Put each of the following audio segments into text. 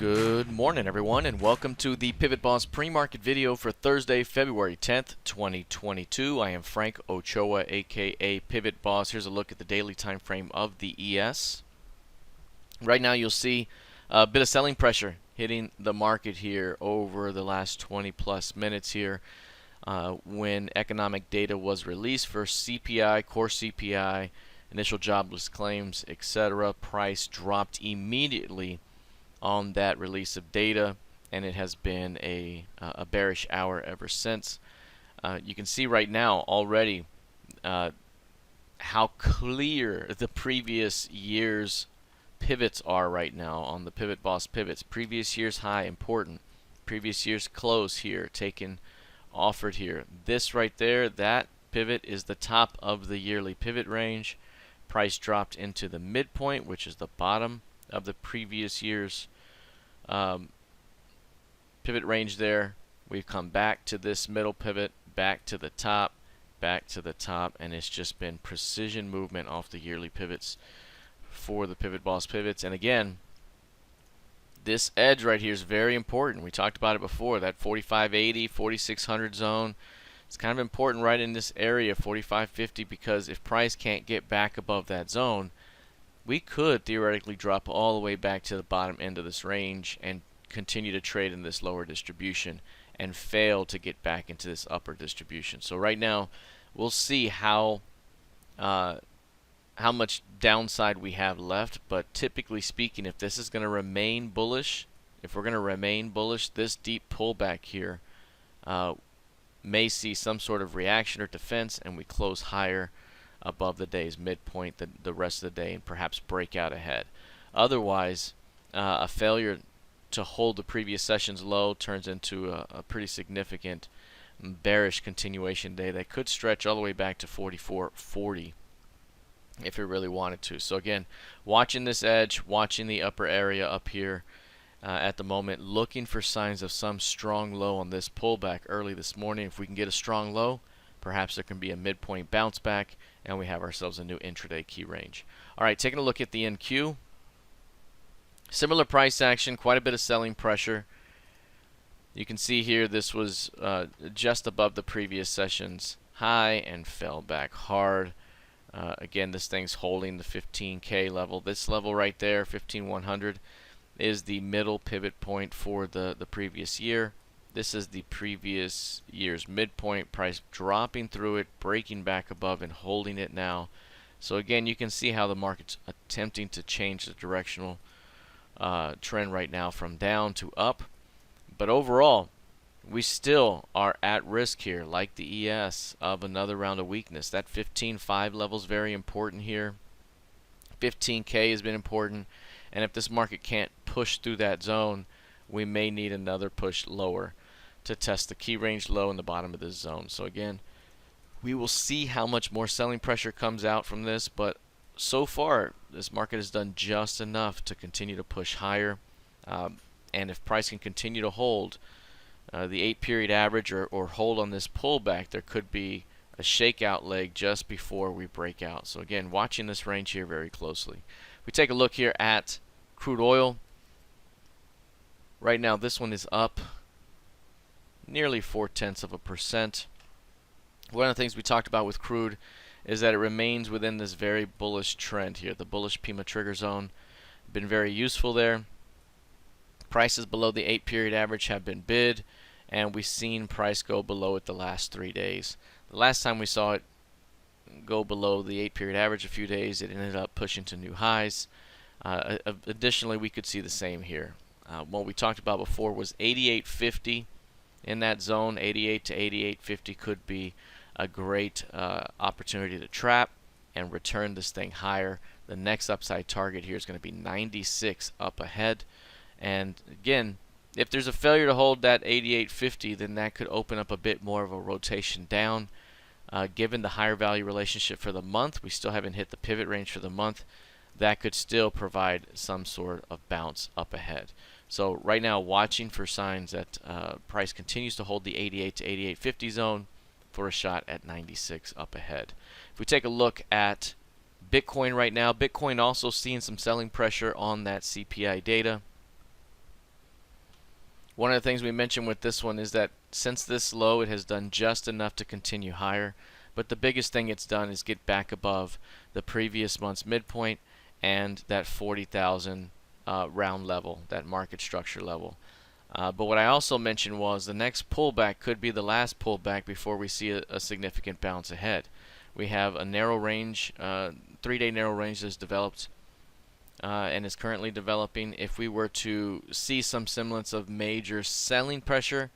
Good morning, everyone, and welcome to the PivotBoss pre-market video for Thursday, February 10th, 2022. I am Frank Ochoa, aka PivotBoss. Here's a look at the daily time frame of the ES. Right now, you'll see a bit of selling pressure hitting the market here over the last 20 plus minutes here. When economic data was released for CPI, Core CPI, initial jobless claims, etc., price dropped immediately on that release of data, and it has been a bearish hour ever since. You can see right now already how clear the previous year's pivots are right now on the PivotBoss pivots. Previous year's high important, previous year's close here taken, offered here. This right there, that pivot is the top of the yearly pivot range. Price dropped into the midpoint, which is the bottom of the previous year's pivot range there. We've come back to this middle pivot, back to the top, and it's just been precision movement off the yearly pivots for the PivotBoss pivots. And again, this edge right here is very important. We talked about it before, that 4580, 4600 zone. It's kind of important right in this area, 4550, because if price can't get back above that zone, we could theoretically drop all the way back to the bottom end of this range and continue to trade in this lower distribution and fail to get back into this upper distribution. So right now, we'll see how much downside we have left. But typically speaking, if this is going to remain bullish, this deep pullback here may see some sort of reaction or defense, and we close higher above the day's midpoint the rest of the day and perhaps break out ahead. Otherwise, a failure to hold the previous session's low turns into a pretty significant bearish continuation day that could stretch all the way back to 44.40 if it really wanted to. So again, watching this edge, watching the upper area up here at the moment, looking for signs of some strong low on this pullback early this morning. If we can get a strong low, perhaps there can be a midpoint bounce back, and we have ourselves a new intraday key range. All right, taking a look at the NQ. Similar price action, quite a bit of selling pressure. You can see here this was just above the previous session's high and fell back hard. Again, this thing's holding the 15K level. This level right there, 15,100, is the middle pivot point for the previous year. This is the previous year's midpoint. Price dropping through it, breaking back above, and holding it now. So again, you can see how the market's attempting to change the directional trend right now from down to up. But overall, we still are at risk here, like the ES, of another round of weakness. That 15.5 level is very important here. 15K has been important, and if this market can't push through that zone, we may need another push lower to test the key range low in the bottom of this zone. So again, we will see how much more selling pressure comes out from this, but so far this market has done just enough to continue to push higher. And if price can continue to hold the 8-period average or hold on this pullback, there could be a shakeout leg just before we break out. So again, watching this range here very closely. We take a look here at crude oil. Right now this one is up nearly 0.4%. One of the things we talked about with crude is that it remains within this very bullish trend here. The bullish Pima trigger zone been very useful there. Prices below the 8-period average have been bid, and we've seen price go below it the last 3 days. The last time we saw it go below the 8-period average a few days, it ended up pushing to new highs. Additionally, we could see the same here. What we talked about before was 88.50 in that zone. 88 to 88.50 could be a great opportunity to trap and return this thing higher. The next upside target here is going to be 96 up ahead. And again, if there's a failure to hold that 88.50, then that could open up a bit more of a rotation down. Given the higher value relationship for the month, we still haven't hit the pivot range for the month. That could still provide some sort of bounce up ahead. So right now, watching for signs that price continues to hold the 88 to 88.50 zone for a shot at 96 up ahead. If we take a look at Bitcoin right now, Bitcoin also seeing some selling pressure on that CPI data. One of the things we mentioned with this one is that since this low, it has done just enough to continue higher. But the biggest thing it's done is get back above the previous month's midpoint and that 40,000 round level, that market structure level. But what I also mentioned was the next pullback could be the last pullback before we see a significant bounce ahead. We have a narrow range, 3-day narrow range that's developed and is currently developing. If we were to see some semblance of major selling pressure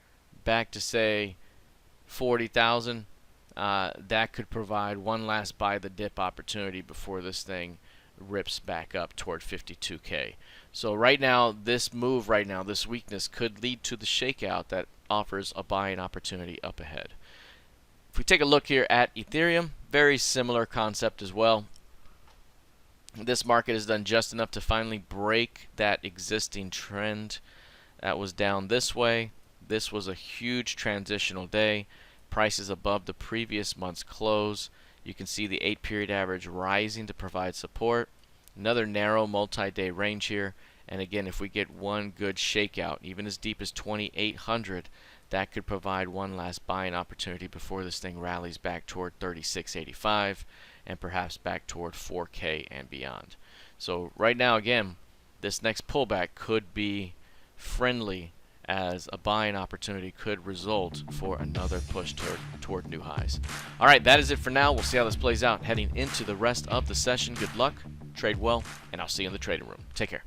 back to say 40,000, that could provide one last buy the dip opportunity before this thing rips back up toward 52K. So right now, this move right now, this weakness could lead to the shakeout that offers a buying opportunity up ahead. If we take a look here at Ethereum, very similar concept as well. This market has done just enough to finally break that existing trend that was down this way. This was a huge transitional day. Prices above the previous month's close. You can see the 8-period average rising to provide support. Another narrow multi-day range here. And again, if we get one good shakeout, even as deep as 2,800, that could provide one last buying opportunity before this thing rallies back toward 36.85 and perhaps back toward 4K and beyond. So right now, again, this next pullback could be friendly, as a buying opportunity could result for another push toward new highs. All right, that is it for now. We'll see how this plays out heading into the rest of the session. Good luck, trade well, and I'll see you in the trading room. Take care.